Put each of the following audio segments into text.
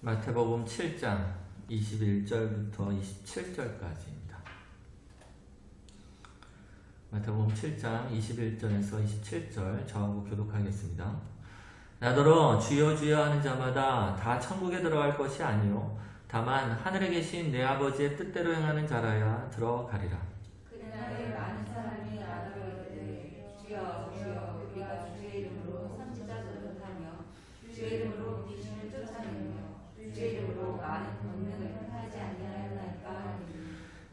마태복음 7장 21절부터 27절까지입니다. 마태복음 7장 21절에서 27절 저하고 교독하겠습니다. 나더러 주여 주여 하는 자마다 다 천국에 들어갈 것이 아니요 다만 하늘에 계신 내 아버지의 뜻대로 행하는 자라야 들어가리라. 그날에 많은 사람이 나더러 이르되 주여 주여 우리가 주의 이름으로 선지자 노릇하며 주의 이름으로 귀신을 쫓아내며 주의 이름으로 많은 권능을 하지 아니하였나이까 하니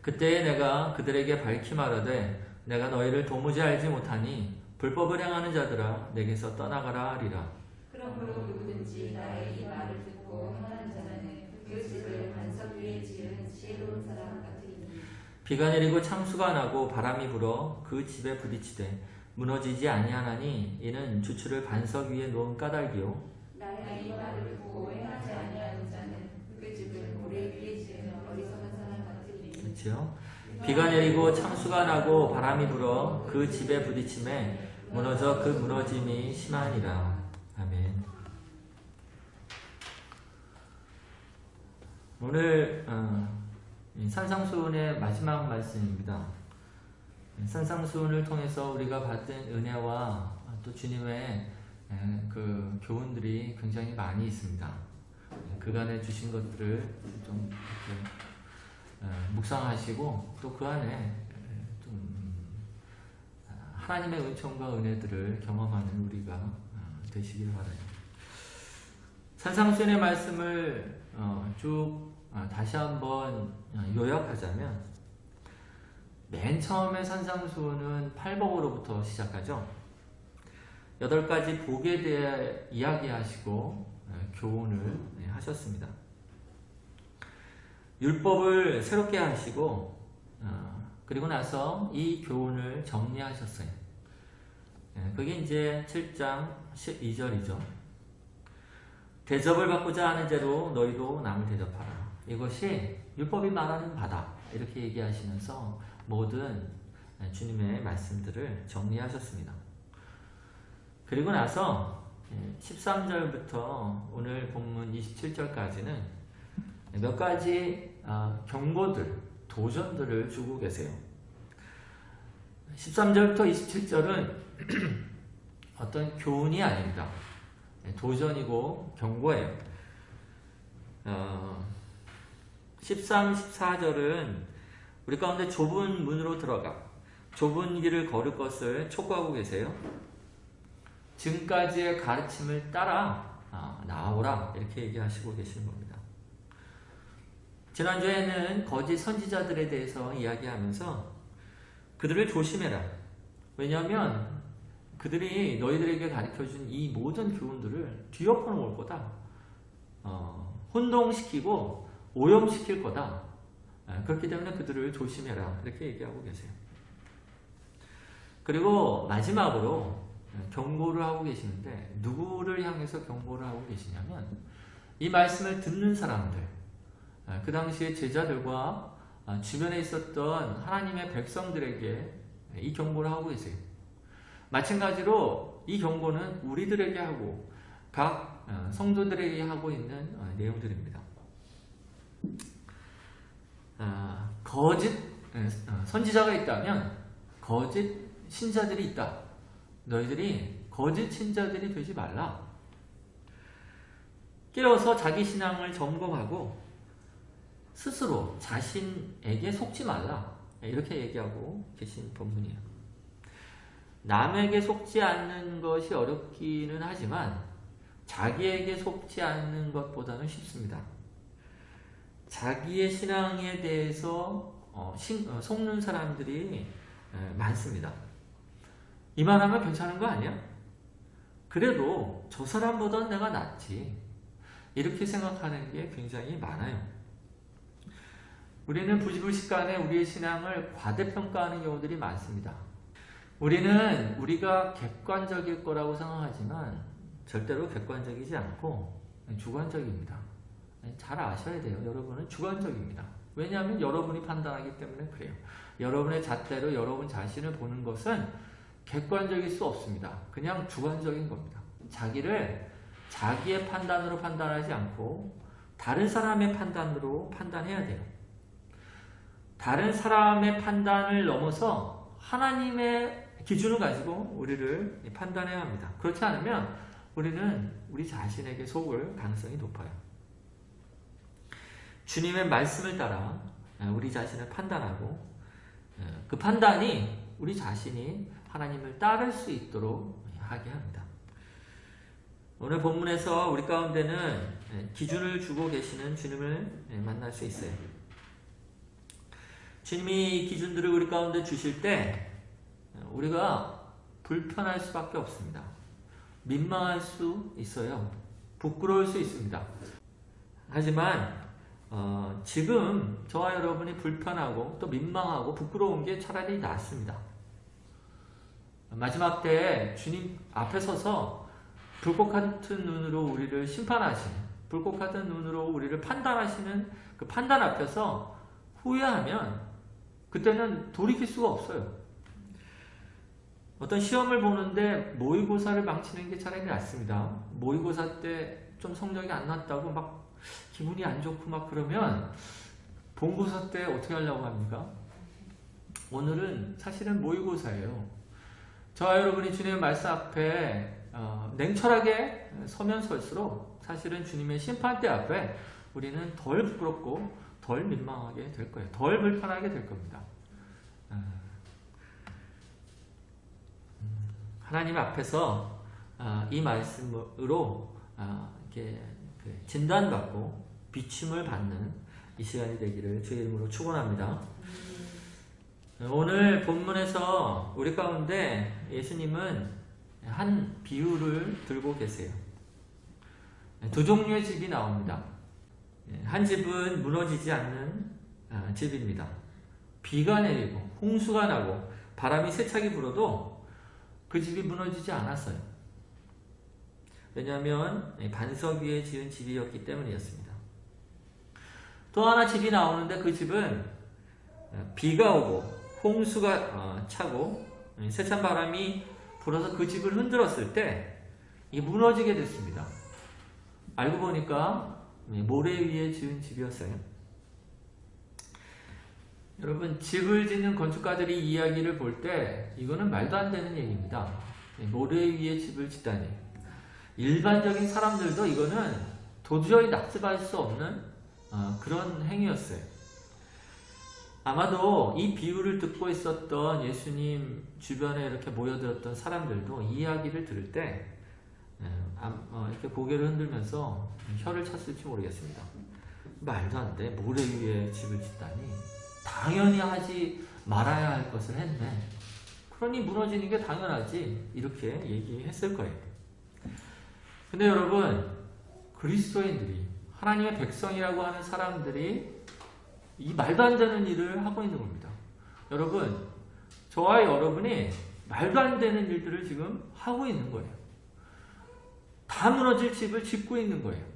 그때에 내가 그들에게 밝히 말하되 내가 너희를 도무지 알지 못하니 불법을 행하는 자들아 내게서 떠나가라 하리라. 그러므로 누구든지 나의 이 말을 듣고 행하는 자는 그 집을 반석 위에 지은 지혜로운 사람 같으리니 비가 내리고 창수가 나고 바람이 불어 그 집에 부딪히되 무너지지 아니하나니 이는 주추를 반석 위에 놓은 까닭이요 나의 이 말을 듣고 행하지 아니하는 자는 그 집을 모래 위에 지은 어리석은 사람 같으리니 그렇죠? 비가 내리고 창수가 나고 바람이 불어 그 집에 부딪힘에 무너져 그 무너짐이 심하니라. 아멘. 오늘 산상수훈의 마지막 말씀입니다. 산상수훈을 통해서 우리가 받은 은혜와 또 주님의 그 교훈들이 굉장히 많이 있습니다. 그간에 주신 것들을 좀 이렇게 묵상하시고 또 그 안에 좀 하나님의 은총과 은혜들을 경험하는 우리가 되시길 바라요. 산상수훈의 말씀을 쭉 다시 한번 요약하자면 맨 처음에 산상수훈은 팔복으로부터 시작하죠. 8가지 복에 대해 이야기하시고 교훈을 하셨습니다. 율법을 새롭게 하시고 그리고 나서 이 교훈을 정리하셨어요. 그게 이제 7장 12절이죠. 대접을 받고자 하는 죄로 너희도 남을 대접하라. 이것이 율법이 말하는 바다. 이렇게 얘기하시면서 모든 주님의 말씀들을 정리하셨습니다. 그리고 나서 13절부터 오늘 본문 27절까지는 몇 가지 경고들, 도전들을 주고 계세요. 13절부터 27절은 어떤 교훈이 아닙니다. 도전이고 경고예요. 13, 14절은 우리 가운데 좁은 문으로 들어가 좁은 길을 걸을 것을 촉구하고 계세요. 지금까지의 가르침을 따라 나오라 이렇게 얘기하시고 계시는 겁니다. 지난주에는 거짓 선지자들에 대해서 이야기하면서 그들을 조심해라. 왜냐하면 그들이 너희들에게 가르쳐준 이 모든 교훈들을 뒤엎어 놓을 거다. 혼동시키고 오염시킬 거다. 그렇기 때문에 그들을 조심해라. 이렇게 얘기하고 계세요. 그리고 마지막으로 경고를 하고 계시는데 누구를 향해서 경고를 하고 계시냐면 이 말씀을 듣는 사람들, 그 당시에 제자들과 주변에 있었던 하나님의 백성들에게 이 경고를 하고 계세요. 마찬가지로 이 경고는 우리들에게 하고 각 성도들에게 하고 있는 내용들입니다. 거짓 선지자가 있다면 거짓 신자들이 있다. 너희들이 거짓 신자들이 되지 말라. 깨어서 자기 신앙을 점검하고 스스로 자신에게 속지 말라. 이렇게 얘기하고 계신 본문이에요. 남에게 속지 않는 것이 어렵기는 하지만 자기에게 속지 않는 것보다는 쉽습니다. 자기의 신앙에 대해서 속는 사람들이 많습니다. 이만하면 괜찮은 거 아니야? 그래도 저 사람보다는 내가 낫지. 이렇게 생각하는 게 굉장히 많아요. 우리는 부지불식간에 우리의 신앙을 과대평가하는 경우들이 많습니다. 우리는 우리가 객관적일 거라고 생각하지만 절대로 객관적이지 않고 주관적입니다. 잘 아셔야 돼요. 여러분은 주관적입니다. 왜냐하면 여러분이 판단하기 때문에 그래요. 여러분의 잣대로 여러분 자신을 보는 것은 객관적일 수 없습니다. 그냥 주관적인 겁니다. 자기를 자기의 판단으로 판단하지 않고 다른 사람의 판단으로 판단해야 돼요. 다른 사람의 판단을 넘어서 하나님의 기준을 가지고 우리를 판단해야 합니다. 그렇지 않으면 우리는 우리 자신에게 속을 가능성이 높아요. 주님의 말씀을 따라 우리 자신을 판단하고 그 판단이 우리 자신이 하나님을 따를 수 있도록 하게 합니다. 오늘 본문에서 우리 가운데는 기준을 주고 계시는 주님을 만날 수 있어요. 주님이 이 기준들을 우리 가운데 주실 때 우리가 불편할 수밖에 없습니다. 민망할 수 있어요. 부끄러울 수 있습니다. 하지만 지금 저와 여러분이 불편하고 또 민망하고 부끄러운 게 차라리 낫습니다. 마지막 때에 주님 앞에 서서 불꽃 같은 눈으로 우리를 심판하시는, 불꽃 같은 눈으로 우리를 판단하시는 그 판단 앞에서 후회하면 그때는 돌이킬 수가 없어요. 어떤 시험을 보는데 모의고사를 망치는 게 차라리 낫습니다. 모의고사 때 좀 성적이 안 났다고 막 기분이 안 좋고 막 그러면 본고사 때 어떻게 하려고 합니까? 오늘은 사실은 모의고사예요. 저와 여러분이 주님의 말씀 앞에 냉철하게 서면 설수록 사실은 주님의 심판대 앞에 우리는 덜 부끄럽고 덜 민망하게 될 거예요. 덜 불편하게 될 겁니다. 하나님 앞에서 이 말씀으로 이렇게 진단받고 비춤을 받는 이 시간이 되기를 주의 이름으로 축원합니다. 오늘 본문에서 우리 가운데 예수님은 한 비유를 들고 계세요. 두 종류의 집이 나옵니다. 한 집은 무너지지 않는 집입니다. 비가 내리고 홍수가 나고 바람이 세차게 불어도 그 집이 무너지지 않았어요. 왜냐하면 반석 위에 지은 집이었기 때문이었습니다. 또 하나 집이 나오는데 그 집은 비가 오고 홍수가 차고 세찬 바람이 불어서 그 집을 흔들었을 때 이게 무너지게 됐습니다. 알고 보니까 모래 위에 지은 집이었어요. 여러분, 집을 짓는 건축가들이 이야기를 볼 때 이거는 말도 안 되는 얘기입니다. 모래 위에 집을 짓다니. 일반적인 사람들도 이거는 도저히 납득할 수 없는 그런 행위였어요. 아마도 이 비유를 듣고 있었던 예수님 주변에 이렇게 모여들었던 사람들도 이 이야기를 들을 때 이렇게 고개를 흔들면서 혀를 찼을지 모르겠습니다. 말도 안 돼. 모래 위에 집을 짓다니. 당연히 하지 말아야 할 것을 했네. 그러니 무너지는 게 당연하지. 이렇게 얘기했을 거예요. 근데 여러분, 그리스도인들이, 하나님의 백성이라고 하는 사람들이 이 말도 안 되는 일을 하고 있는 겁니다. 여러분, 저와 여러분이 말도 안 되는 일들을 지금 하고 있는 거예요. 다 무너질 집을 짓고 있는 거예요.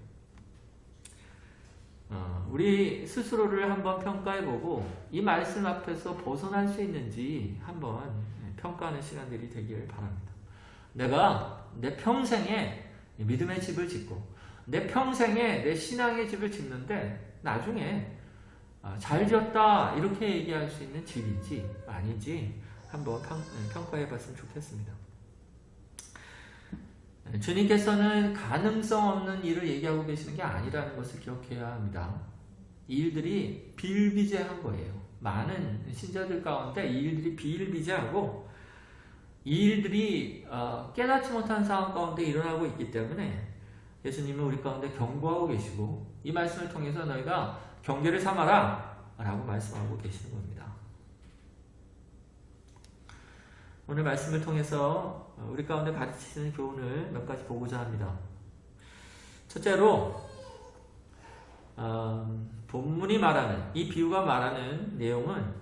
우리 스스로를 한번 평가해보고 이 말씀 앞에서 벗어날 수 있는지 한번 평가하는 시간들이 되길 바랍니다. 내가 내 평생에 믿음의 집을 짓고 내 평생에 내 신앙의 집을 짓는데 나중에 잘 지었다 이렇게 얘기할 수 있는 집인지 아닌지 한번 평가해봤으면 좋겠습니다. 주님께서는 가능성 없는 일을 얘기하고 계시는 게 아니라는 것을 기억해야 합니다. 이 일들이 비일비재한 거예요. 많은 신자들 가운데 이 일들이 비일비재하고 이 일들이 깨닫지 못한 상황 가운데 일어나고 있기 때문에 예수님은 우리 가운데 경고하고 계시고 이 말씀을 통해서 너희가 경계를 삼아라 라고 말씀하고 계시는 겁니다. 오늘 말씀을 통해서 우리 가운데 가르치시는 교훈을 몇 가지 보고자 합니다. 첫째로 본문이 말하는 이 비유가 말하는 내용은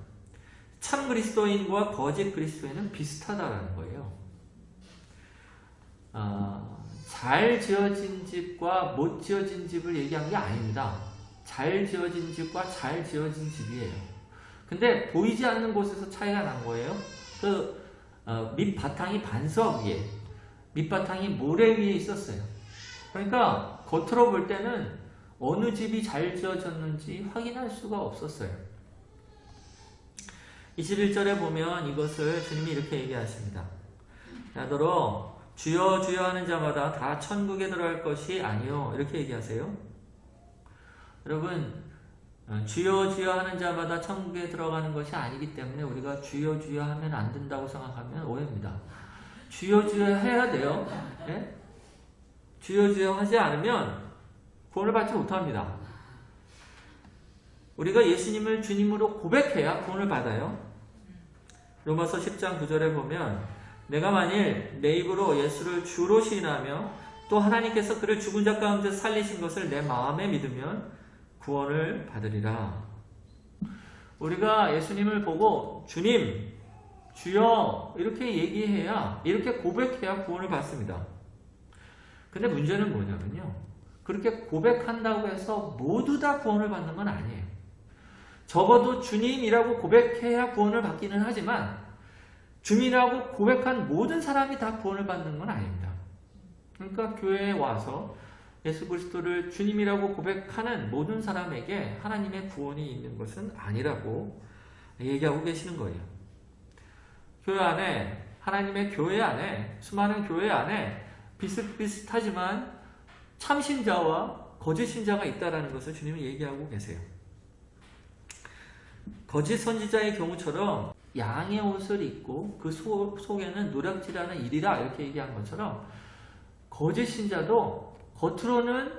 참 그리스도인과 거짓 그리스도인은 비슷하다라는 거예요. 잘 지어진 집과 못 지어진 집을 얘기한 게 아닙니다. 잘 지어진 집과 잘 지어진 집이에요. 근데 보이지 않는 곳에서 차이가 난 거예요. 밑바탕이 반석 위에, 밑바탕이 모래 위에 있었어요. 그러니까 겉으로 볼 때는 어느 집이 잘 지어졌는지 확인할 수가 없었어요. 21절에 보면 이것을 주님이 이렇게 얘기하십니다. 너로 주여 주여 하는 자마다 다 천국에 들어갈 것이 아니요. 이렇게 얘기하세요. 여러분, 주여 주여 하는 자마다 천국에 들어가는 것이 아니기 때문에 우리가 주여 주여 하면 안 된다고 생각하면 오해입니다. 주여 주여 해야 돼요. 네? 주여 주여 하지 않으면 구원을 받지 못합니다. 우리가 예수님을 주님으로 고백해야 구원을 받아요. 로마서 10장 9절에 보면 내가 만일 내 입으로 예수를 주로 시인하며 또 하나님께서 그를 죽은 자 가운데 살리신 것을 내 마음에 믿으면 구원을 받으리라. 우리가 예수님을 보고 주님, 주여 이렇게 얘기해야, 이렇게 고백해야 구원을 받습니다. 근데 문제는 뭐냐면요, 그렇게 고백한다고 해서 모두 다 구원을 받는 건 아니에요. 적어도 주님이라고 고백해야 구원을 받기는 하지만 주님이라고 고백한 모든 사람이 다 구원을 받는 건 아닙니다. 그러니까 교회에 와서 예수 그리스도를 주님이라고 고백하는 모든 사람에게 하나님의 구원이 있는 것은 아니라고 얘기하고 계시는 거예요. 교회 안에, 하나님의 교회 안에, 수많은 교회 안에 비슷비슷하지만 참신자와 거짓 신자가 있다는 것을 주님이 얘기하고 계세요. 거짓 선지자의 경우처럼 양의 옷을 입고 그 속에는 노략질하는 일이라 이렇게 얘기한 것처럼 거짓 신자도 겉으로는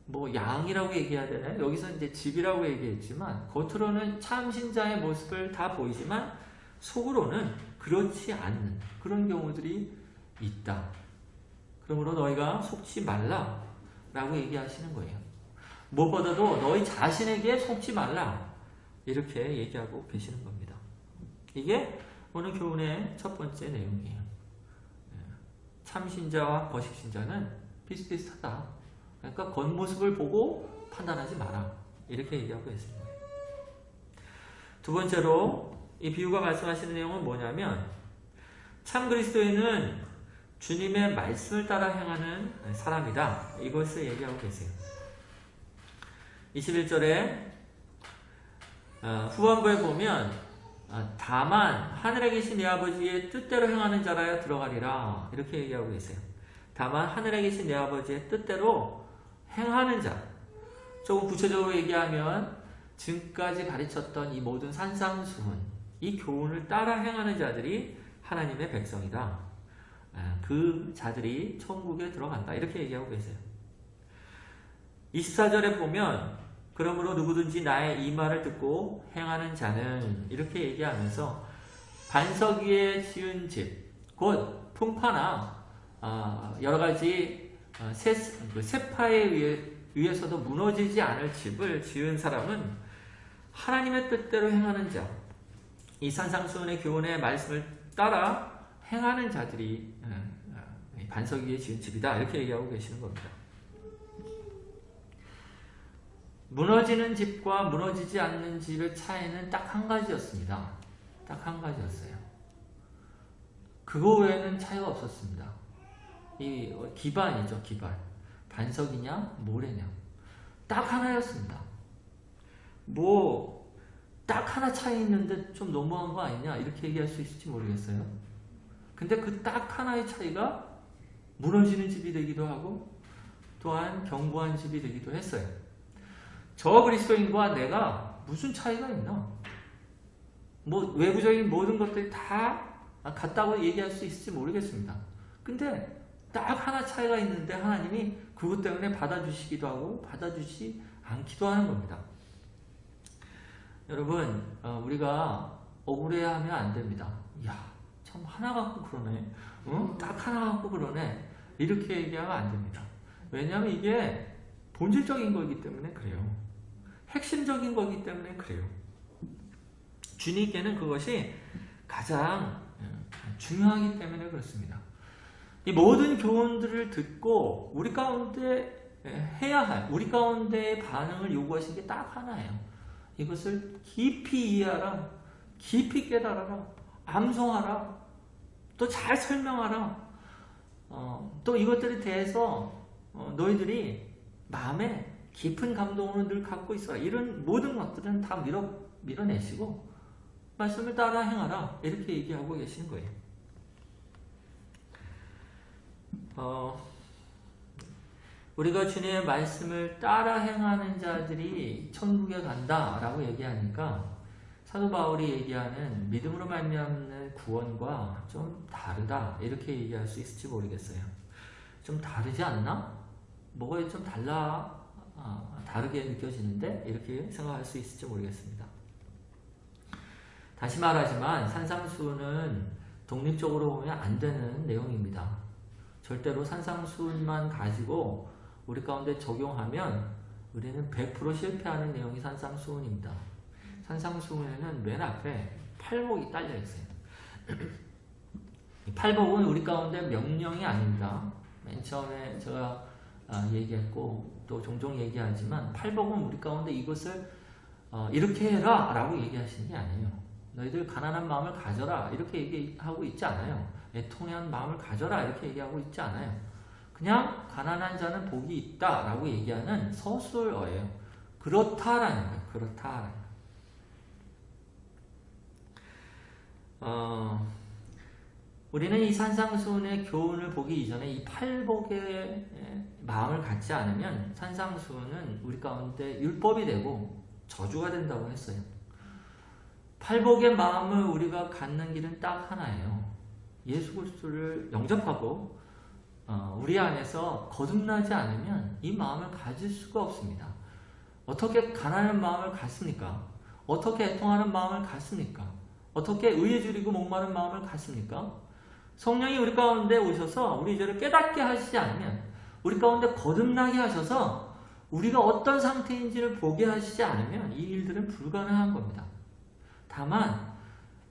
뭐 양이라고 얘기해야 되나요? 여기서 이제 집이라고 얘기했지만 겉으로는 참 신자의 모습을 다 보이지만 속으로는 그렇지 않는 그런 경우들이 있다. 그러므로 너희가 속지 말라 라고 얘기하시는 거예요. 무엇보다도 너희 자신에게 속지 말라 이렇게 얘기하고 계시는 겁니다. 이게 오늘 교훈의 첫 번째 내용이에요. 참신자와 거짓신자는 비슷비슷하다. 그러니까 겉모습을 보고 판단하지 마라. 이렇게 얘기하고 있습니다. 두 번째로 이 비유가 말씀하시는 내용은 뭐냐면 참 그리스도인은 주님의 말씀을 따라 행하는 사람이다. 이것을 얘기하고 계세요. 21절에 후반부에 보면 다만 하늘에 계신 내 아버지의 뜻대로 행하는 자라야 들어가리라. 이렇게 얘기하고 계세요. 다만 하늘에 계신 내 아버지의 뜻대로 행하는 자. 조금 구체적으로 얘기하면 지금까지 가르쳤던 이 모든 산상수훈, 이 교훈을 따라 행하는 자들이 하나님의 백성이다. 그 자들이 천국에 들어간다. 이렇게 얘기하고 계세요. 24절에 보면 그러므로 누구든지 나의 이 말을 듣고 행하는 자는 이렇게 얘기하면서 반석 위에 지은 집, 곧 풍파나 여러 가지 세파에 의해서도 무너지지 않을 집을 지은 사람은 하나님의 뜻대로 행하는 자, 이 산상수훈의 교훈의 말씀을 따라 행하는 자들이 반석 위에 지은 집이다. 이렇게 얘기하고 계시는 겁니다. 무너지는 집과 무너지지 않는 집의 차이는 딱 한 가지였습니다. 딱 한 가지였어요. 그거 외에는 차이가 없었습니다. 이 기반이죠, 기반. 반석이냐, 모래냐. 딱 하나였습니다. 딱 하나 차이 있는데 좀 너무한 거 아니냐, 이렇게 얘기할 수 있을지 모르겠어요. 근데 그 딱 하나의 차이가 무너지는 집이 되기도 하고 또한 견고한 집이 되기도 했어요. 저 그리스도인과 내가 무슨 차이가 있나? 외부적인 모든 것들이 다 같다고 얘기할 수 있을지 모르겠습니다. 근데 딱 하나 차이가 있는데 하나님이 그것 때문에 받아주시기도 하고 받아주지 않기도 하는 겁니다. 여러분, 우리가 억울해하면 안 됩니다. 이야, 참 하나 갖고 그러네. 딱 하나 갖고 그러네. 이렇게 얘기하면 안 됩니다. 왜냐하면 이게 본질적인 거기 때문에 그래요. 핵심적인 거기 때문에 그래요. 주님께는 그것이 가장 중요하기 때문에 그렇습니다. 이 모든 교훈들을 듣고 우리 가운데 해야 할, 우리 가운데의 반응을 요구하신 게 딱 하나예요. 이것을 깊이 이해하라, 깊이 깨달아라, 암송하라, 또 잘 설명하라, 또 이것들에 대해서 너희들이 마음에 깊은 감동으로 늘 갖고 있어라. 이런 모든 것들은 다 밀어내시고 말씀을 따라 행하라. 이렇게 얘기하고 계시는 거예요. 우리가 주님의 말씀을 따라 행하는 자들이 천국에 간다라고 얘기하니까 사도 바울이 얘기하는 믿음으로 말미암는 구원과 좀 다르다 이렇게 얘기할 수 있을지 모르겠어요. 좀 다르지 않나? 뭐가 좀 다르게 느껴지는데 이렇게 생각할 수 있을지 모르겠습니다. 다시 말하지만 산상수훈은 독립적으로 보면 안 되는 내용입니다. 절대로 산상수훈만 가지고 우리 가운데 적용하면 우리는 100% 실패하는 내용이 산상수훈입니다. 산상수훈에는 맨 앞에 팔복이 딸려 있어요. 팔복은 우리 가운데 명령이 아닙니다. 맨 처음에 제가 얘기했고 또 종종 얘기하지만 팔복은 우리 가운데 이것을 이렇게 해라 라고 얘기하시는 게 아니에요. 너희들 가난한 마음을 가져라 이렇게 얘기하고 있지 않아요. 애통한 마음을 가져라 이렇게 얘기하고 있지 않아요. 그냥 가난한 자는 복이 있다 라고 얘기하는 서술어예요. 그렇다라는 거예요. 그렇다라는 우리는 이 산상수훈의 교훈을 보기 이전에 이 팔복의 마음을 갖지 않으면 산상수훈은 우리 가운데 율법이 되고 저주가 된다고 했어요. 팔복의 마음을 우리가 갖는 길은 딱 하나예요. 예수 그리스도를 영접하고 우리 안에서 거듭나지 않으면 이 마음을 가질 수가 없습니다. 어떻게 가난한 마음을 갖습니까? 어떻게 애통하는 마음을 갖습니까? 어떻게 의에 줄이고 목마른 마음을 갖습니까? 성령이 우리 가운데 오셔서 우리 죄를 깨닫게 하시지 않으면 우리 가운데 거듭나게 하셔서 우리가 어떤 상태인지를 보게 하시지 않으면 이 일들은 불가능한 겁니다. 다만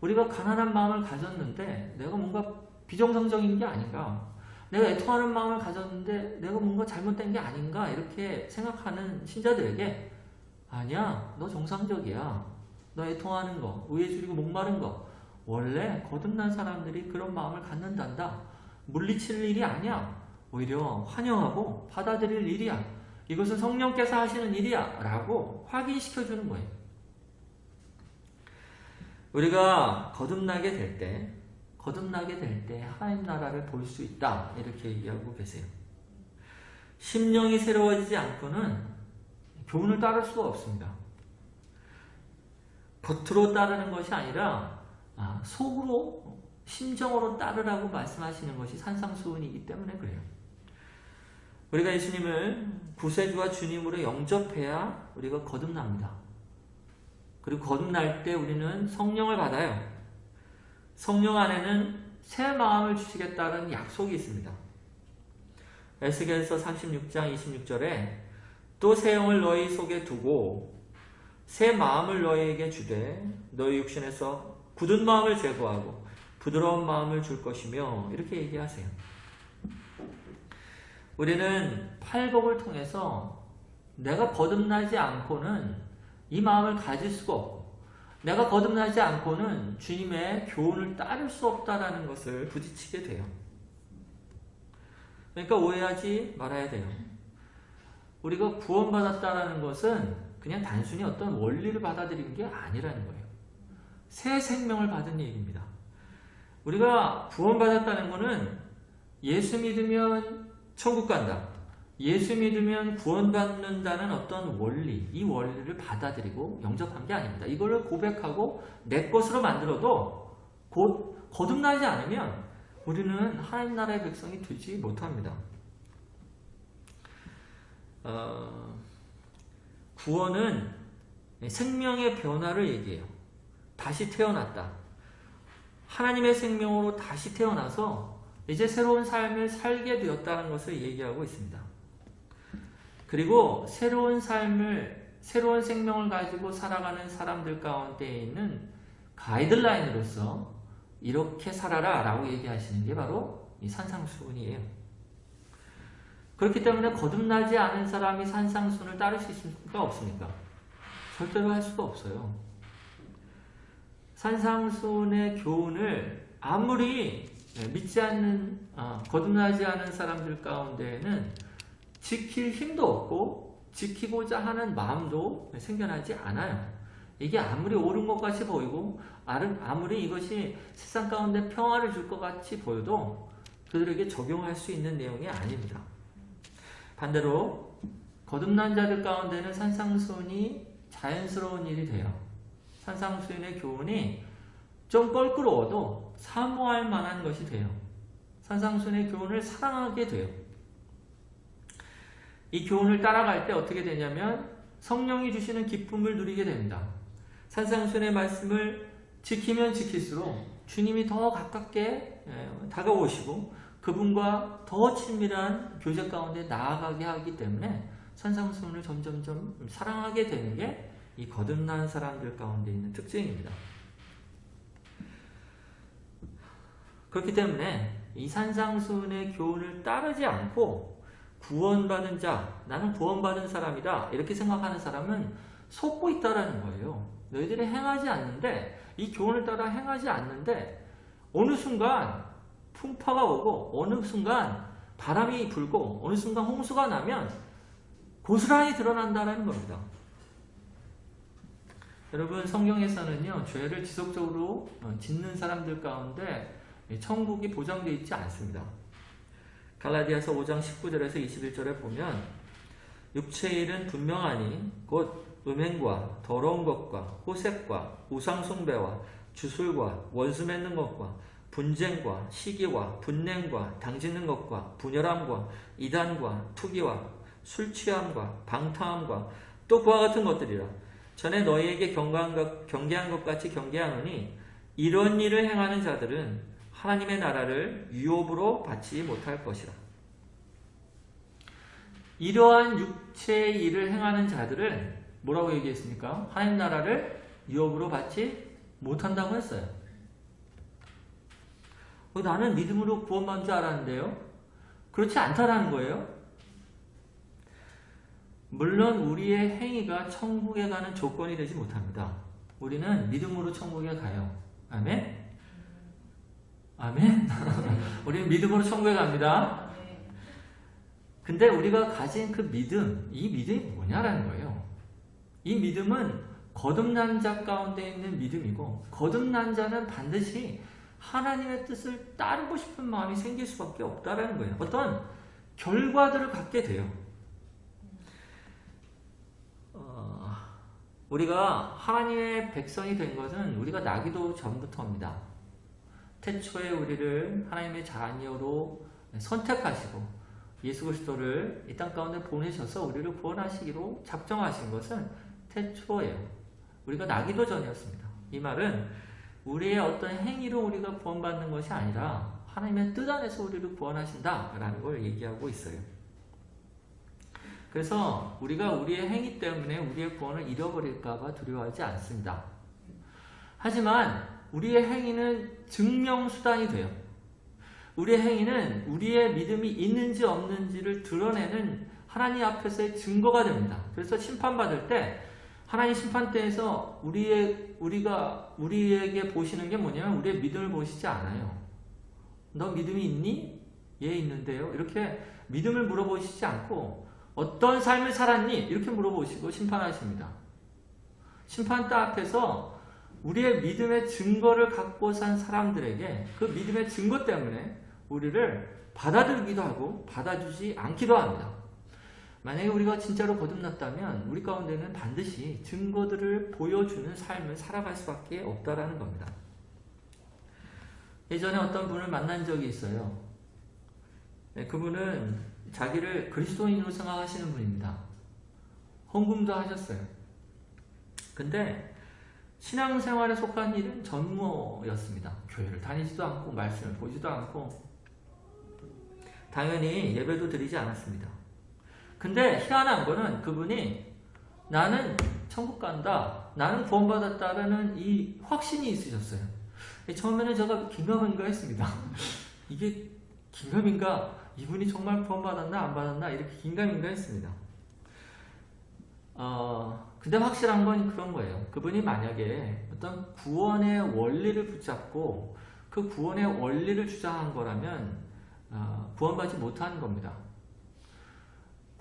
우리가 가난한 마음을 가졌는데 내가 뭔가 비정상적인 게 아닌가, 내가 애통하는 마음을 가졌는데 내가 뭔가 잘못된 게 아닌가 이렇게 생각하는 신자들에게 아니야, 너 정상적이야, 너 애통하는 거, 의에 줄이고 목마른 거 원래 거듭난 사람들이 그런 마음을 갖는단다. 물리칠 일이 아니야. 오히려 환영하고 받아들일 일이야. 이것은 성령께서 하시는 일이야 라고 확인시켜주는 거예요. 우리가 거듭나게 될 때 하나님 나라를 볼 수 있다 이렇게 얘기하고 계세요. 심령이 새로워지지 않고는 교훈을 따를 수가 없습니다. 겉으로 따르는 것이 아니라 속으로 심정으로 따르라고 말씀하시는 것이 산상수훈이기 때문에 그래요. 우리가 예수님을 구세주와 주님으로 영접해야 우리가 거듭납니다. 그리고 거듭날 때 우리는 성령을 받아요. 성령 안에는 새 마음을 주시겠다는 약속이 있습니다. 에스겔서 36장 26절에 또 새 영을 너희 속에 두고 새 마음을 너희에게 주되 너희 육신에서 굳은 마음을 제거하고 부드러운 마음을 줄 것이며 이렇게 얘기하세요. 우리는 팔복을 통해서 내가 거듭나지 않고는 이 마음을 가질 수가 없고 내가 거듭나지 않고는 주님의 교훈을 따를 수 없다는 것을 부딪히게 돼요. 그러니까 오해하지 말아야 돼요. 우리가 구원받았다는 것은 그냥 단순히 어떤 원리를 받아들이는 게 아니라는 거예요. 새 생명을 받은 얘기입니다. 우리가 구원받았다는 것은 예수 믿으면 천국 간다, 예수 믿으면 구원받는다는 어떤 원리, 이 원리를 받아들이고 영접한 게 아닙니다. 이걸 고백하고 내 것으로 만들어도 곧 거듭나지 않으면 우리는 하나님 나라의 백성이 되지 못합니다. 구원은 생명의 변화를 얘기해요. 다시 태어났다. 하나님의 생명으로 다시 태어나서 이제 새로운 삶을 살게 되었다는 것을 얘기하고 있습니다. 그리고 새로운 생명을 가지고 살아가는 사람들 가운데 있는 가이드라인으로서 이렇게 살아라 라고 얘기하시는 게 바로 이 산상수훈이에요. 그렇기 때문에 거듭나지 않은 사람이 산상수훈을 따를 수 있습니까? 없습니까? 절대로 할 수가 없어요. 산상수훈의 교훈을 아무리 믿지 않는, 거듭나지 않은 사람들 가운데에는 지킬 힘도 없고 지키고자 하는 마음도 생겨나지 않아요. 이게 아무리 옳은 것 같이 보이고 아무리 이것이 세상 가운데 평화를 줄 것 같이 보여도 그들에게 적용할 수 있는 내용이 아닙니다. 반대로 거듭난 자들 가운데는 산상수훈이 자연스러운 일이 돼요. 산상수훈의 교훈이 좀 껄끄러워도 사모할 만한 것이 돼요. 산상수훈의 교훈을 사랑하게 돼요. 이 교훈을 따라갈 때 어떻게 되냐면 성령이 주시는 기쁨을 누리게 됩니다. 산상수훈의 말씀을 지키면 지킬수록 주님이 더 가깝게 다가오시고 그분과 더 친밀한 교제 가운데 나아가게 하기 때문에 산상수훈을 점점점 사랑하게 되는 게 이 거듭난 사람들 가운데 있는 특징입니다. 그렇기 때문에 이 산상수훈의 교훈을 따르지 않고 구원받은 자, 나는 구원받은 사람이다 이렇게 생각하는 사람은 속고 있다라는 거예요. 너희들이 행하지 않는데, 이 교훈을 따라 행하지 않는데 어느 순간 풍파가 오고 어느 순간 바람이 불고 어느 순간 홍수가 나면 고스란히 드러난다는 겁니다. 여러분, 성경에서는요, 죄를 지속적으로 짓는 사람들 가운데 천국이 보장되어 있지 않습니다. 갈라디아서 5장 19절에서 21절에 보면 육체의 일은 분명하니 곧 음행과 더러운 것과 호색과 우상숭배와 주술과 원수 맺는 것과 분쟁과 시기와 분냉과 당짓는 것과 분열함과 이단과 투기와 술취함과 방탕함과 또 그와 같은 것들이라. 전에 너희에게 경계한 것 같이 경계하노니 이런 일을 행하는 자들은 하나님의 나라를 유업으로 받지 못할 것이라. 이러한 육체의 일을 행하는 자들은 뭐라고 얘기했습니까? 하나님 나라를 유업으로 받지 못한다고 했어요. 나는 믿음으로 구원받은 줄 알았는데요. 그렇지 않다라는 거예요. 물론 우리의 행위가 천국에 가는 조건이 되지 못합니다. 우리는 믿음으로 천국에 가요. 아멘? 아멘? 우리는 믿음으로 천국에 갑니다. 근데 우리가 가진 그 믿음, 이 믿음이 뭐냐라는 거예요. 이 믿음은 거듭난 자 가운데 있는 믿음이고, 거듭난 자는 반드시 하나님의 뜻을 따르고 싶은 마음이 생길 수밖에 없다라는 거예요. 어떤 결과들을 갖게 돼요. 우리가 하나님의 백성이 된 것은 우리가 나기도 전부터입니다. 태초에 우리를 하나님의 자녀로 선택하시고 예수 그리스도를 이 땅 가운데 보내셔서 우리를 구원하시기로 작정하신 것은 태초예요. 우리가 나기도 전이었습니다. 이 말은 우리의 어떤 행위로 우리가 구원받는 것이 아니라 하나님의 뜻 안에서 우리를 구원하신다라는 걸 얘기하고 있어요. 그래서 우리가 우리의 행위 때문에 우리의 구원을 잃어버릴까 봐 두려워하지 않습니다. 하지만 우리의 행위는 증명수단이 돼요. 우리의 행위는 우리의 믿음이 있는지 없는지를 드러내는 하나님 앞에서의 증거가 됩니다. 그래서 심판받을 때 하나님 심판대에서 우리에게 보시는 게 뭐냐면 우리의 믿음을 보시지 않아요. 너 믿음이 있니? 예, 있는데요. 이렇게 믿음을 물어보시지 않고 어떤 삶을 살았니? 이렇게 물어보시고 심판하십니다. 심판대 앞에서 우리의 믿음의 증거를 갖고 산 사람들에게 그 믿음의 증거 때문에 우리를 받아들이기도 하고 받아주지 않기도 합니다. 만약에 우리가 진짜로 거듭났다면 우리 가운데는 반드시 증거들을 보여주는 삶을 살아갈 수밖에 없다라는 겁니다. 예전에 어떤 분을 만난 적이 있어요. 그분은 자기를 그리스도인으로 생각하시는 분입니다. 헌금도 하셨어요. 근데 신앙생활에 속한 일은 전무였습니다. 교회를 다니지도 않고 말씀을 보지도 않고 당연히 예배도 드리지 않았습니다. 근데 희한한 거는 그분이 나는 천국 간다, 나는 구원받았다라는 이 확신이 있으셨어요. 처음에는 제가 긴가민가 했습니다. 이게 긴가민가, 이분이 정말 구원받았나 안 받았나 이렇게 긴가민가 했습니다. 근데 확실한 건 그런 거예요. 그분이 만약에 어떤 구원의 원리를 붙잡고 그 구원의 원리를 주장한 거라면 구원받지 못하는 겁니다.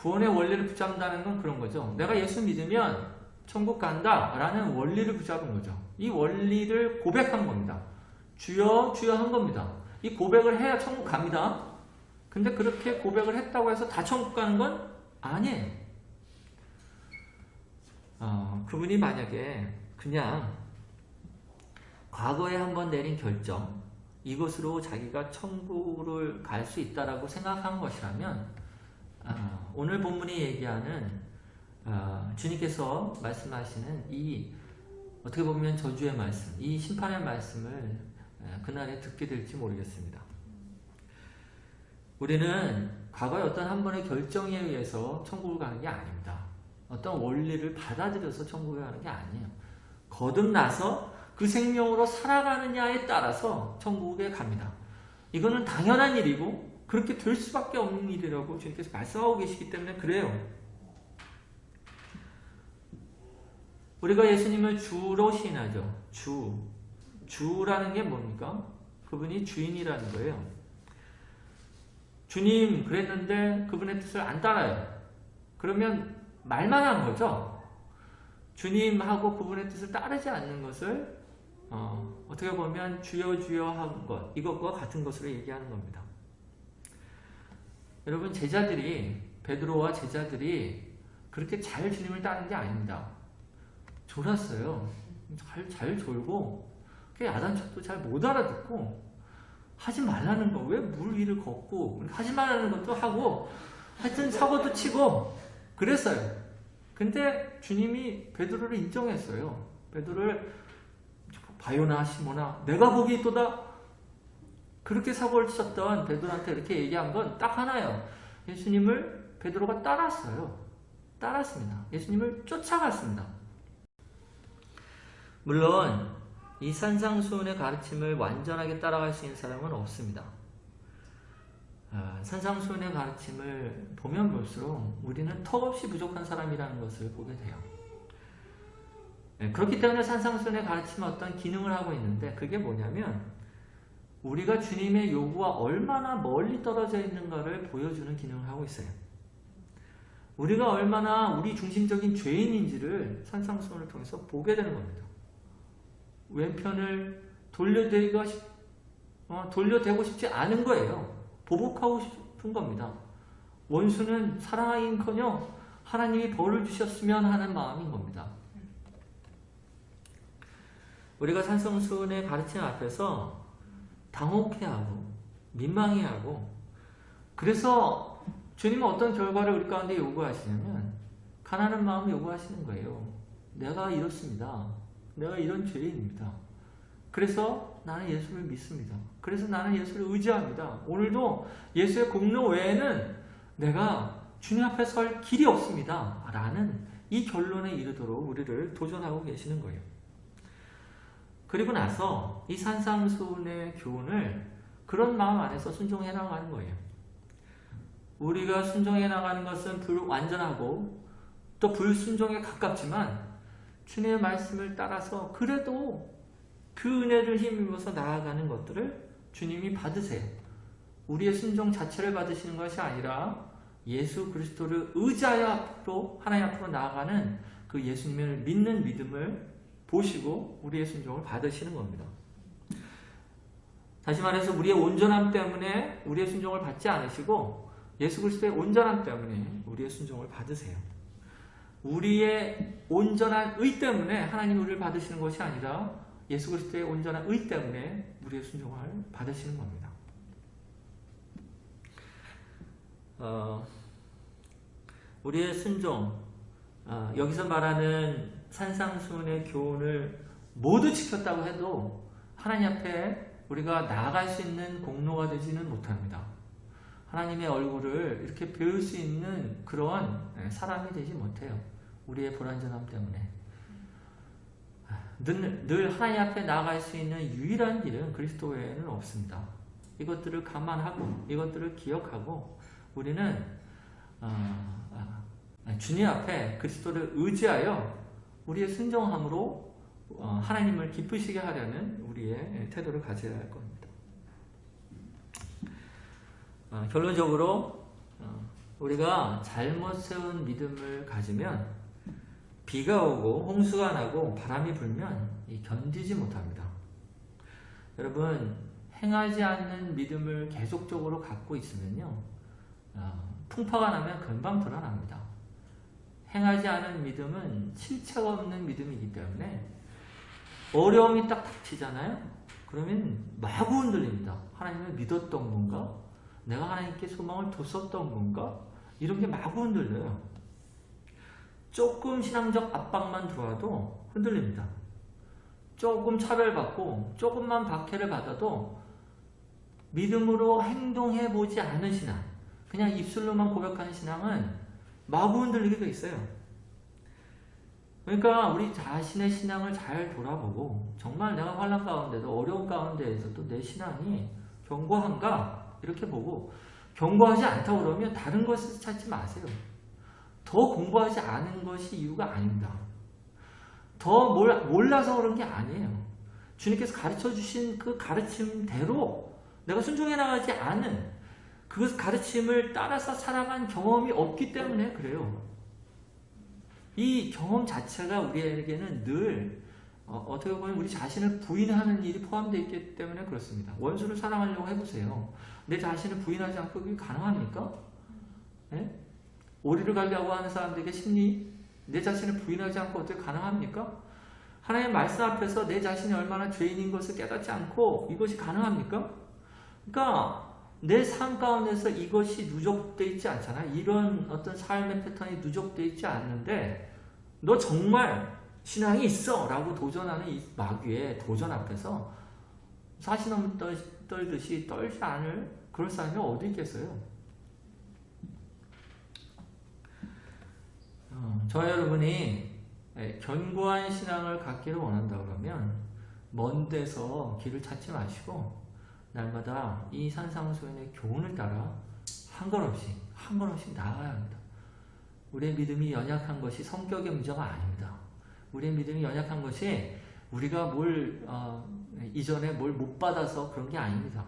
구원의 원리를 붙잡는다는 건 그런 거죠. 내가 예수 믿으면 천국 간다 라는 원리를 붙잡은 거죠. 이 원리를 고백한 겁니다. 주여 주여 한 겁니다. 이 고백을 해야 천국 갑니다. 근데 그렇게 고백을 했다고 해서 다 천국 가는 건 아니에요. 그분이 만약에 그냥 과거에 한번 내린 결정, 이것으로 자기가 천국을 갈 수 있다라고 생각한 것이라면 오늘 본문이 얘기하는 주님께서 말씀하시는 이 어떻게 보면 저주의 말씀, 이 심판의 말씀을 그날에 듣게 될지 모르겠습니다. 우리는 과거에 어떤 한 번의 결정에 의해서 천국을 가는 게 아닙니다. 어떤 원리를 받아들여서 천국에 가는 게 아니에요. 거듭나서 그 생명으로 살아가느냐에 따라서 천국에 갑니다. 이거는 당연한 일이고 그렇게 될 수밖에 없는 일이라고 주님께서 말씀하고 계시기 때문에 그래요. 우리가 예수님을 주로 시인하죠. 주라는 게 뭡니까? 그분이 주인이라는 거예요. 주님 그랬는데 그분의 뜻을 안 따라요. 그러면 말만 한 거죠. 주님하고 그분의 뜻을 따르지 않는 것을 어떻게 보면 주여 주여 한 것, 이것과 같은 것으로 얘기하는 겁니다. 여러분 베드로와 제자들이 그렇게 잘 주님을 따른 게 아닙니다. 졸았어요. 잘 졸고 야단쳤도 잘 못 알아듣고 하지 말라는 거, 왜 물 위를 걷고 하지 말라는 것도 하고 하여튼 사고도 치고 그랬어요. 근데 주님이 베드로를 인정했어요. 베드로를 바요나 시모나 내가 보기 있도다. 그렇게 사고를 쳤던 베드로한테 이렇게 얘기한 건 딱 하나예요. 예수님을 베드로가 따랐습니다. 예수님을 쫓아갔습니다. 물론 이 산상수훈의 가르침을 완전하게 따라갈 수 있는 사람은 없습니다. 산상수훈의 가르침을 보면 볼수록 우리는 턱없이 부족한 사람이라는 것을 보게 돼요. 그렇기 때문에 산상수훈의 가르침은 어떤 기능을 하고 있는데 그게 뭐냐면 우리가 주님의 요구와 얼마나 멀리 떨어져 있는가를 보여주는 기능을 하고 있어요. 우리가 얼마나 우리 중심적인 죄인인지를 산상수훈을 통해서 보게 되는 겁니다. 왼편을 돌려대고 싶지 않은 거예요. 보복하고 싶은 겁니다. 원수는 사랑하기는커녕 하나님이 벌을 주셨으면 하는 마음인 겁니다. 우리가 산상수훈의 가르침 앞에서 당혹해하고 민망해하고 그래서 주님은 어떤 결과를 우리 가운데 요구하시냐면 가난한 마음을 요구하시는 거예요. 내가 이렇습니다. 내가 이런 죄인입니다. 그래서 나는 예수를 믿습니다. 그래서 나는 예수를 의지합니다. 오늘도 예수의 공로 외에는 내가 주님 앞에 설 길이 없습니다. 라는 이 결론에 이르도록 우리를 도전하고 계시는 거예요. 그리고 나서 이 산상수훈의 교훈을 그런 마음 안에서 순종해 나가는 거예요. 우리가 순종해 나가는 것은 불완전하고 또 불순종에 가깝지만 주님의 말씀을 따라서 그래도 그 은혜를 힘입어서 나아가는 것들을 주님이 받으세요. 우리의 순종 자체를 받으시는 것이 아니라 예수 그리스도를 의지하여 앞으로 하나님 앞으로 나아가는 그 예수님을 믿는 믿음을 보시고 우리의 순종을 받으시는 겁니다. 다시 말해서 우리의 온전함 때문에 우리의 순종을 받지 않으시고 예수 그리스도의 온전함 때문에 우리의 순종을 받으세요. 우리의 온전한 의 때문에 하나님 우리를 받으시는 것이 아니라 예수 그리스도의 온전한 의 때문에 우리의 순종을 받으시는 겁니다. 우리의 순종, 여기서 말하는 산상수훈의 교훈을 모두 지켰다고 해도 하나님 앞에 우리가 나아갈 수 있는 공로가 되지는 못합니다. 하나님의 얼굴을 이렇게 배울 수 있는 그런 사람이 되지 못해요. 우리의 불완전함 때문에. 늘 하나님 앞에 나아갈 수 있는 유일한 길은 그리스도 외에는 없습니다. 이것들을 감안하고 이것들을 기억하고 우리는 주님 앞에 그리스도를 의지하여 우리의 순종함으로 하나님을 기쁘시게 하려는 우리의 태도를 가져야 할 겁니다. 결론적으로 우리가 잘못 세운 믿음을 가지면 비가 오고 홍수가 나고 바람이 불면 견디지 못합니다. 여러분, 행하지 않는 믿음을 계속적으로 갖고 있으면요, 풍파가 나면 금방 드러납니다. 행하지 않은 믿음은 실체가 없는 믿음이기 때문에 어려움이 딱 닥치잖아요. 그러면 마구 흔들립니다. 하나님을 믿었던 건가? 내가 하나님께 소망을 뒀었던 건가? 이런 게 마구 흔들려요. 조금 신앙적 압박만 들어와도 흔들립니다. 조금 차별받고 조금만 박해를 받아도 믿음으로 행동해보지 않은 신앙, 그냥 입술로만 고백하는 신앙은 마구 흔들리게 돼 있어요. 그러니까 우리 자신의 신앙을 잘 돌아보고 정말 내가 환난 가운데도 어려운 가운데에서도 내 신앙이 견고한가 이렇게 보고, 견고하지 않다고 그러면 다른 것을 찾지 마세요. 더 공부하지 않은 것이 이유가 아닙니다. 더 몰라서 그런 게 아니에요. 주님께서 가르쳐 주신 그 가르침대로 내가 순종해 나가지 않은 그 가르침을 따라서 살아간 경험이 없기 때문에 그래요. 이 경험 자체가 우리에게는 늘 어떻게 보면 우리 자신을 부인하는 일이 포함되어 있기 때문에 그렇습니다. 원수를 사랑하려고 해보세요. 내 자신을 부인하지 않고 그게 가능합니까? 네? 오리를 가려고 하는 사람들에게 심리, 내 자신을 부인하지 않고 어떻게 가능합니까? 하나님의 말씀 앞에서 내 자신이 얼마나 죄인인 것을 깨닫지 않고 이것이 가능합니까? 그러니까 내 삶 가운데서 이것이 누적되어 있지 않잖아. 이런 어떤 삶의 패턴이 누적되어 있지 않는데 너 정말 신앙이 있어 라고 도전하는 이 마귀의 도전 앞에서 사시나무 떨듯이 떨지 않을 그럴 사람이 어디 있겠어요? 저 여러분이 견고한 신앙을 갖기를 원한다 그러면 먼 데서 길을 찾지 마시고 날마다 이 산상수훈의 교훈을 따라 한 걸음씩 나아가야 합니다. 우리의 믿음이 연약한 것이 성격의 문제가 아닙니다. 우리의 믿음이 연약한 것이 우리가 이전에 뭘 못 받아서 그런 게 아닙니다.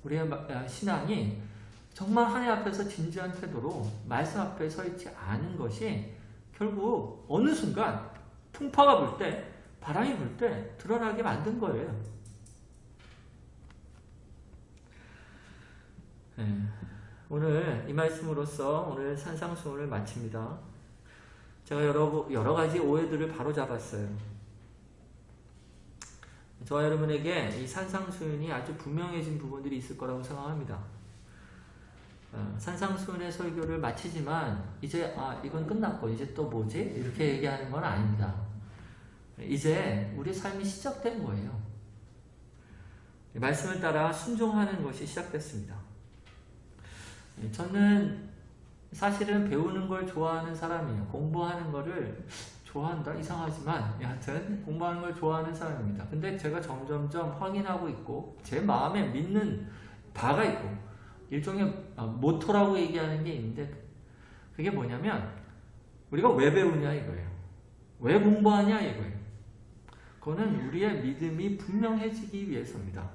우리의 신앙이 정말 하나님 앞에서 진지한 태도로 말씀 앞에 서 있지 않은 것이 결국 어느 순간 풍파가 불 때, 바람이 불 때 드러나게 만든 거예요. 네. 오늘 이 말씀으로써 오늘 산상수훈을 마칩니다. 제가 여러 가지 오해들을 바로잡았어요. 저와 여러분에게 이 산상수훈이 아주 분명해진 부분들이 있을 거라고 생각합니다. 산상수훈의 설교를 마치지만 이제 이건 끝났고 이제 또 뭐지? 이렇게 얘기하는 건 아닙니다. 이제 우리 삶이 시작된 거예요. 말씀을 따라 순종하는 것이 시작됐습니다. 저는 사실은 배우는 걸 좋아하는 사람이에요. 공부하는 거를 좋아한다? 이상하지만 여하튼 공부하는 걸 좋아하는 사람입니다. 근데 제가 점점점 확인하고 있고 제 마음에 믿는 바가 있고 일종의 모토라고 얘기하는 게 있는데 그게 뭐냐면 우리가 왜 배우냐 이거예요. 왜 공부하냐 이거예요. 그거는 우리의 믿음이 분명해지기 위해서입니다.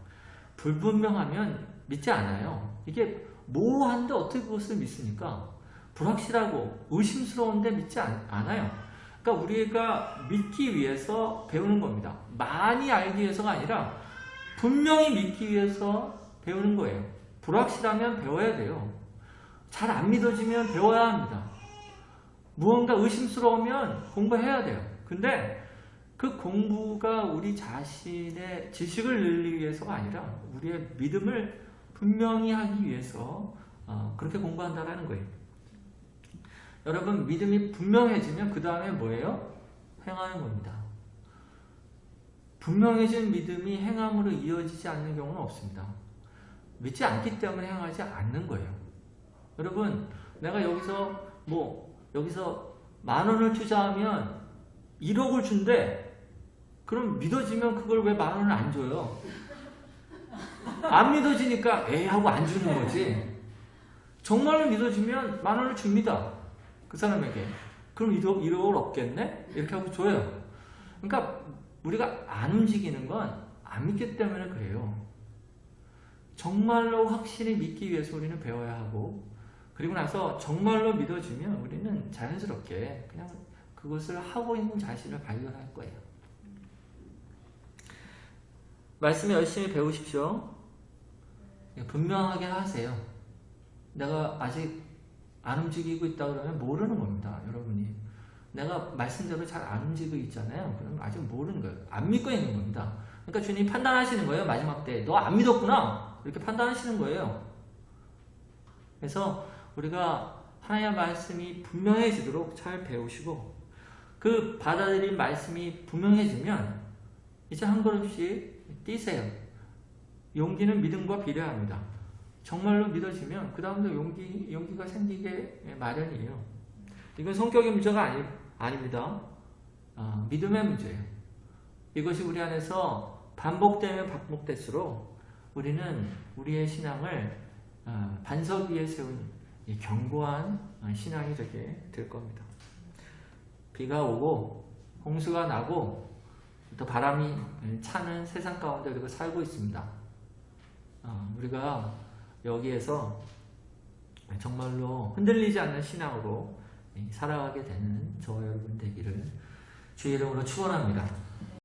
불분명하면 믿지 않아요. 이게 모호한데 어떻게 그것을 믿습니까? 불확실하고 의심스러운데 믿지 않아요. 그러니까 우리가 믿기 위해서 배우는 겁니다. 많이 알기 위해서가 아니라 분명히 믿기 위해서 배우는 거예요. 불확실하면 배워야 돼요. 잘 안 믿어지면 배워야 합니다. 무언가 의심스러우면 공부해야 돼요. 근데 그 공부가 우리 자신의 지식을 늘리기 위해서가 아니라 우리의 믿음을 분명히 하기 위해서 그렇게 공부한다라는 거예요. 여러분 믿음이 분명해지면 그 다음에 뭐예요? 행하는 겁니다. 분명해진 믿음이 행함으로 이어지지 않는 경우는 없습니다. 믿지 않기 때문에 행하지 않는 거예요. 여러분 내가 여기서 10,000원을 투자하면 1억을 준대. 그럼 믿어지면 그걸 왜 10,000원을 안 줘요? 안 믿어지니까 에이 하고 안 주는 거지. 정말로 믿어지면 10,000원을 줍니다. 그 사람에게. 그럼 1억을 얻겠네? 이렇게 하고 줘요. 그러니까 우리가 안 움직이는 건 안 믿기 때문에 그래요. 정말로 확실히 믿기 위해서 우리는 배워야 하고 그리고 나서 정말로 믿어지면 우리는 자연스럽게 그냥 그것을 하고 있는 자신을 발견할 거예요. 말씀 열심히 배우십시오. 분명하게 하세요. 내가 아직 안 움직이고 있다 그러면 모르는 겁니다. 여러분이. 내가 말씀대로 잘 안 움직이고 있잖아요. 그러면 아직 모르는 거예요. 안 믿고 있는 겁니다. 그러니까 주님 판단하시는 거예요. 마지막 때. 너 안 믿었구나. 이렇게 판단하시는 거예요. 그래서 우리가 하나님의 말씀이 분명해지도록 잘 배우시고 그 받아들인 말씀이 분명해지면 이제 한 걸음씩 뛰세요. 용기는 믿음과 비례합니다. 정말로 믿어지면 그 다음도 용기가 생기게 마련이에요. 이건 성격의 문제가 아닙니다. 믿음의 문제예요. 이것이 우리 안에서 반복되면 반복될수록 우리는 우리의 신앙을 반석 위에 세운 견고한 신앙이 되게 될 겁니다. 비가 오고 홍수가 나고 또 바람이 차는 세상 가운데 우리가 살고 있습니다. 우리가 여기에서 정말로 흔들리지 않는 신앙으로 살아가게 되는 저와 여러분 되기를 주의 이름으로 축원합니다.